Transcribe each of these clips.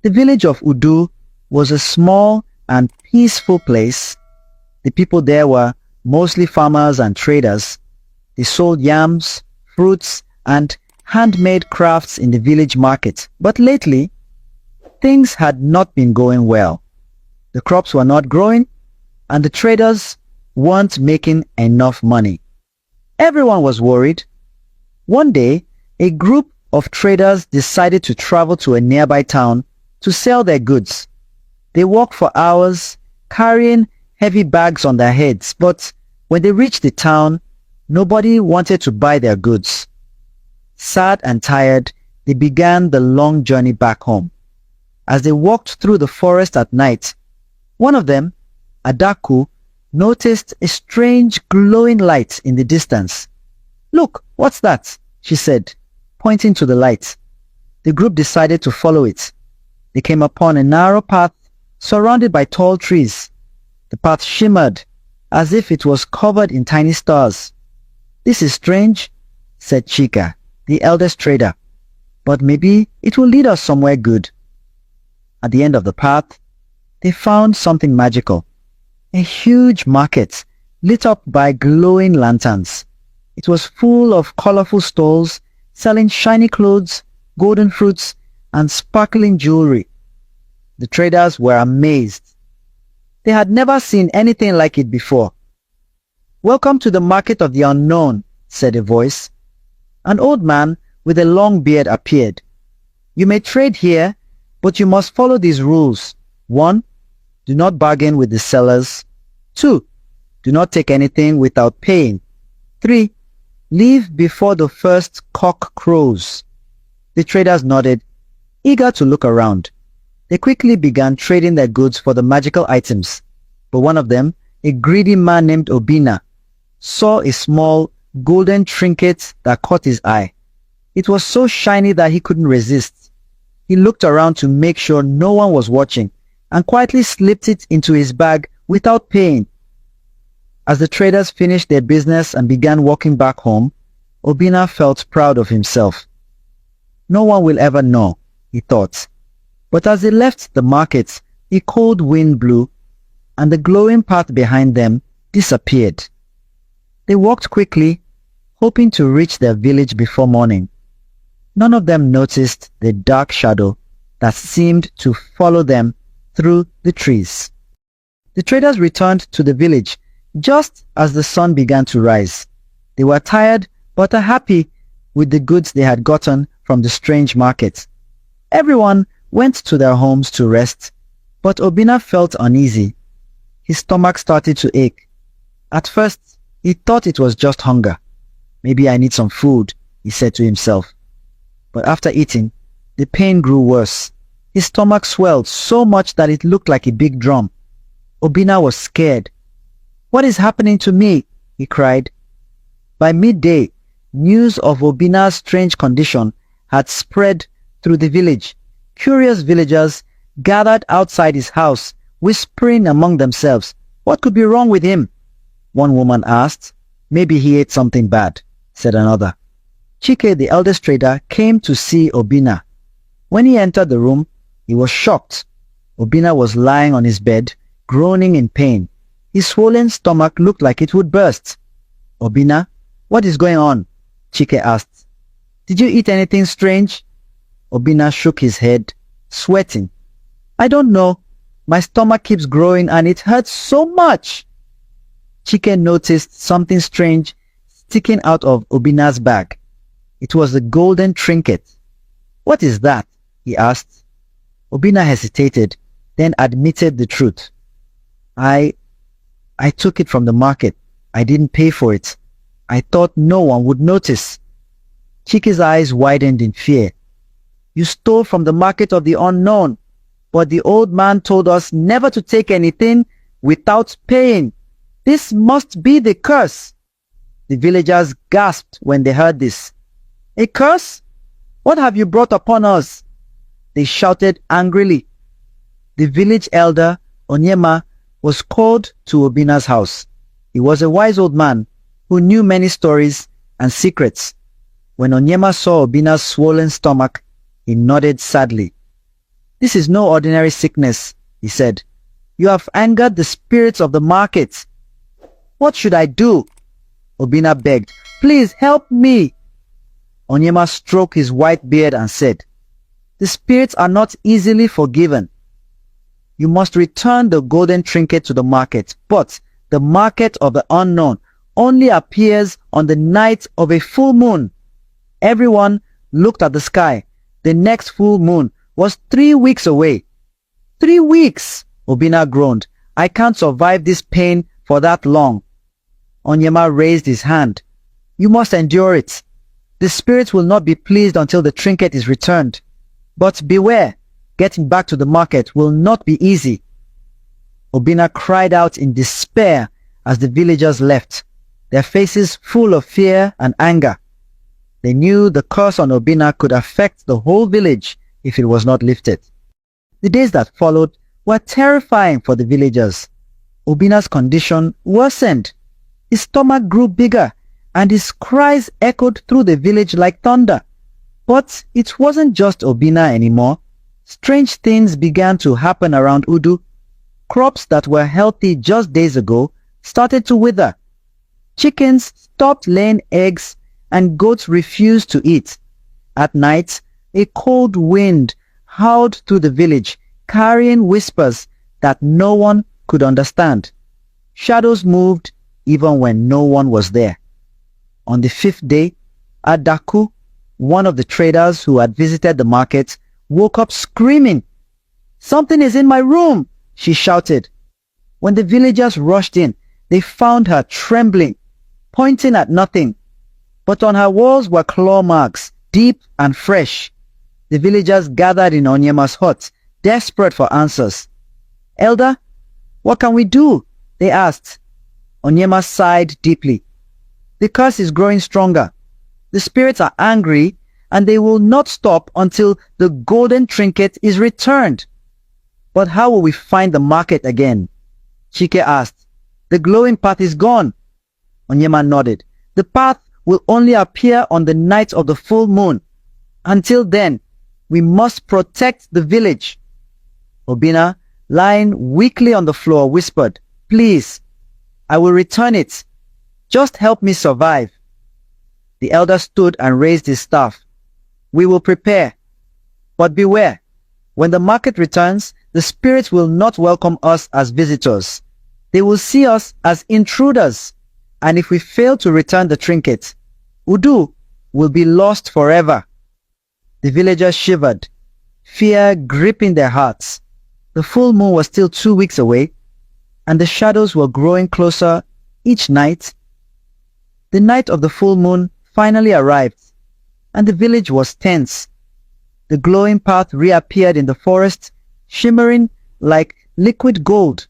The village of Urdu was a small and peaceful place. The people there were mostly farmers and traders. They sold yams, fruits, and handmade crafts in the village market. But lately, things had not been going well. The crops were not growing, and the traders weren't making enough money. Everyone was worried. One day, a group of traders decided to travel to a nearby town to sell their goods. They walked for hours, carrying heavy bags on their heads, but when they reached the town, nobody wanted to buy their goods. Sad and tired, they began the long journey back home. As they walked through the forest at night, one of them, Adaku, noticed a strange glowing light in the distance. "Look, what's that?" she said, pointing to the light. The group decided to follow it. They came upon a narrow path surrounded by tall trees. The path shimmered as if it was covered in tiny stars. "This is strange," said Chika, the eldest trader, "but maybe it will lead us somewhere good." At the end of the path, they found something magical. A huge market lit up by glowing lanterns. It was full of colorful stalls selling shiny clothes, golden fruits, and sparkling jewelry. The traders were amazed. They had never seen anything like it before. "Welcome to the market of the unknown," said a voice. An old man with a long beard appeared. "You may trade here, but you must follow these rules. 1. Do not bargain with the sellers. 2. Do not take anything without paying. 3. Leave before the first cock crows." The traders nodded, eager to look around. They quickly began trading their goods for the magical items. But one of them, a greedy man named Obina, saw a small golden trinket that caught his eye. It was so shiny that he couldn't resist. He looked around to make sure no one was watching and quietly slipped it into his bag without paying. As the traders finished their business and began walking back home, Obina felt proud of himself. No one will ever know, he thought. But as they left the market, a cold wind blew, and the glowing path behind them disappeared. They walked quickly, hoping to reach their village before morning. None of them noticed the dark shadow that seemed to follow them through the trees. The traders returned to the village just as the sun began to rise. They were tired but are happy with the goods they had gotten from the strange market. Everyone went to their homes to rest, but Obina felt uneasy. His stomach started to ache. At first, he thought it was just hunger. "Maybe I need some food," he said to himself. But after eating, the pain grew worse. His stomach swelled so much that it looked like a big drum. Obina was scared. "What is happening to me?" he cried. By midday, news of Obina's strange condition had spread through the village. Curious villagers gathered outside his house, whispering among themselves, "What could be wrong with him?" One woman asked. "Maybe he ate something bad," said another. Chike, the eldest trader, came to see Obina. When he entered the room, he was shocked. Obina was lying on his bed, groaning in pain. His swollen stomach looked like it would burst. "Obina, what is going on?" Chike asked. "Did you eat anything strange?" Obina shook his head, sweating. "I don't know. My stomach keeps growing and it hurts so much." Chike noticed something strange sticking out of Obina's bag. It was a golden trinket. "What is that?" he asked. Obina hesitated, then admitted the truth. I took it from the market. I didn't pay for it. I thought no one would notice." Chike's eyes widened in fear. "You stole from the market of the unknown, but the old man told us never to take anything without paying. This must be the curse." The villagers gasped when they heard this. "A curse? What have you brought upon us?" They shouted angrily. The village elder, Onyema, was called to Obina's house. He was a wise old man who knew many stories and secrets. When Onyema saw Obina's swollen stomach, he nodded sadly. "This is no ordinary sickness," he said. "You have angered the spirits of the market." "What should I do?" Obina begged. "Please help me." Onyema stroked his white beard and said, "The spirits are not easily forgiven. You must return the golden trinket to the market, but the market of the unknown only appears on the night of a full moon." Everyone looked at the sky. The next full moon was 3 weeks away. 3 weeks, Obina groaned. "I can't survive this pain for that long." Onyema raised his hand. "You must endure it. The spirits will not be pleased until the trinket is returned. But beware, getting back to the market will not be easy." Obina cried out in despair as the villagers left, their faces full of fear and anger. They knew the curse on Obina could affect the whole village if it was not lifted. The days that followed were terrifying for the villagers. Obina's condition worsened. His stomach grew bigger, and his cries echoed through the village like thunder. But it wasn't just Obina anymore. Strange things began to happen around Urdu. Crops that were healthy just days ago started to wither. Chickens stopped laying eggs, and goats refused to eat. At night, a cold wind howled through the village, carrying whispers that no one could understand. Shadows moved even when no one was there. On the 5th day, Adaku, one of the traders who had visited the market, woke up screaming. "Something is in my room!" she shouted. When the villagers rushed in, they found her trembling, pointing at nothing. But on her walls were claw marks, deep and fresh. The villagers gathered in Onyema's hut, desperate for answers. "Elder, what can we do?" they asked. Onyema sighed deeply. "The curse is growing stronger. The spirits are angry, and they will not stop until the golden trinket is returned." "But how will we find the market again?" Chike asked. "The glowing path is gone." Onyema nodded. "The path will only appear on the night of the full moon. Until then, we must protect the village." Obina, lying weakly on the floor, whispered, "Please, I will return it. Just help me survive." The elder stood and raised his staff. "We will prepare. But beware, when the market returns, the spirits will not welcome us as visitors. They will see us as intruders. And if we fail to return the trinket, Urdu will be lost forever." The villagers shivered, fear gripping their hearts. The full moon was still 2 weeks away, and the shadows were growing closer each night. The night of the full moon finally arrived, and the village was tense. The glowing path reappeared in the forest, shimmering like liquid gold.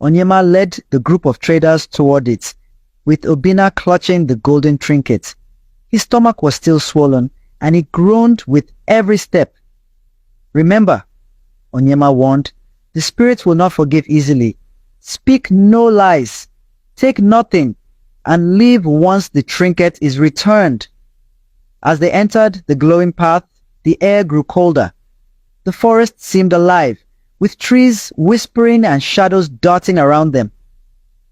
Onyema led the group of traders toward it, with Obina clutching the golden trinket. His stomach was still swollen, and he groaned with every step. "Remember," Onyema warned, "the spirits will not forgive easily. Speak no lies, take nothing, and leave once the trinket is returned." As they entered the glowing path, the air grew colder. The forest seemed alive, with trees whispering and shadows darting around them.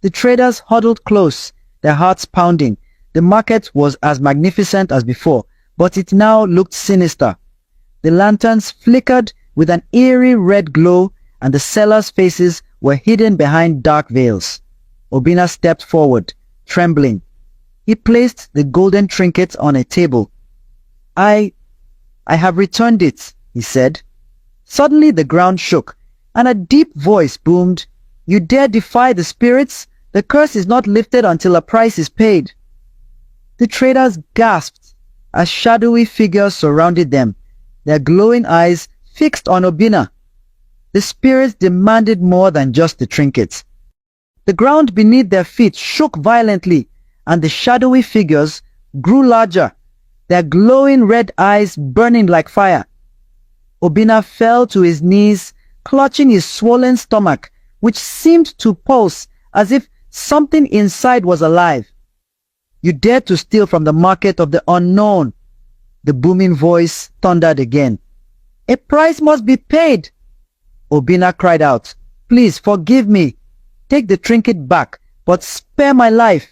The traders huddled close, their hearts pounding. The market was as magnificent as before, but it now looked sinister. The lanterns flickered with an eerie red glow, and the sellers' faces were hidden behind dark veils. Obina stepped forward, trembling. He placed the golden trinket on a table. I have returned it," he said. Suddenly the ground shook, and a deep voice boomed, "You dare defy the spirits? The curse is not lifted until a price is paid." The traders gasped as shadowy figures surrounded them, their glowing eyes fixed on Obina. The spirits demanded more than just the trinkets. The ground beneath their feet shook violently, and the shadowy figures grew larger, their glowing red eyes burning like fire. Obina fell to his knees, clutching his swollen stomach, which seemed to pulse as if something inside was alive. "You dared to steal from the market of the unknown," the booming voice thundered again. A price must be paid. Obina cried out, "Please forgive me. Take the trinket back, but spare my life."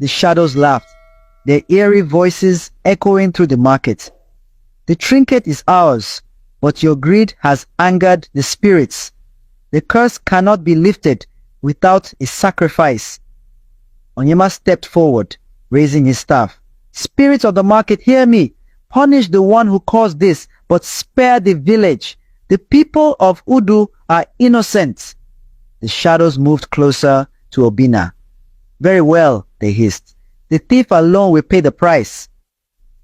The shadows laughed, their eerie voices echoing through the market. "The trinket is ours, but your greed has angered the spirits. The curse cannot be lifted without a sacrifice." Onyema stepped forward, raising his staff. "Spirits of the market, hear me. Punish the one who caused this, but spare the village. The people of Urdu are innocent." The shadows moved closer to Obina. "Very well," they hissed. "The thief alone will pay the price."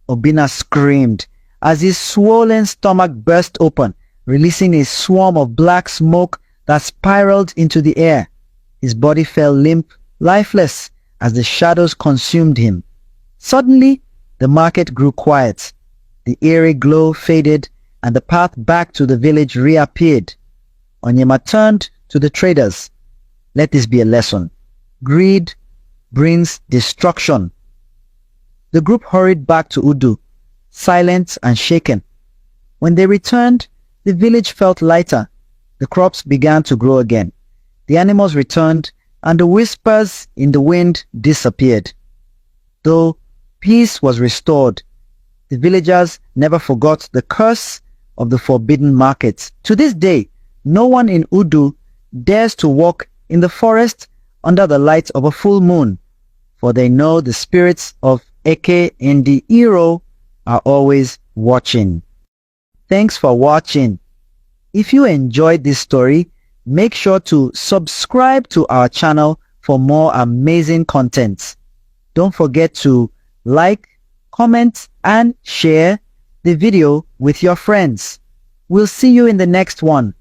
Obina screamed as his swollen stomach burst open, releasing a swarm of black smoke that spiraled into the air. His body fell limp, lifeless, as the shadows consumed him. Suddenly, the market grew quiet. The eerie glow faded, and the path back to the village reappeared. Onyema turned to the traders. "Let this be a lesson. Greed brings destruction." The group hurried back to Urdu, silent and shaken. When they returned, the village felt lighter. The crops began to grow again. The animals returned, and the whispers in the wind disappeared. Though peace was restored, the villagers never forgot the curse of the forbidden market. To this day, no one in Urdu dares to walk in the forest under the light of a full moon, for they know the spirits of Eke and the Iro are always watching. Thanks for watching. If you enjoyed this story, make sure to subscribe to our channel for more amazing content. Don't forget to like, comment, and share the video with your friends. We'll see you in the next one.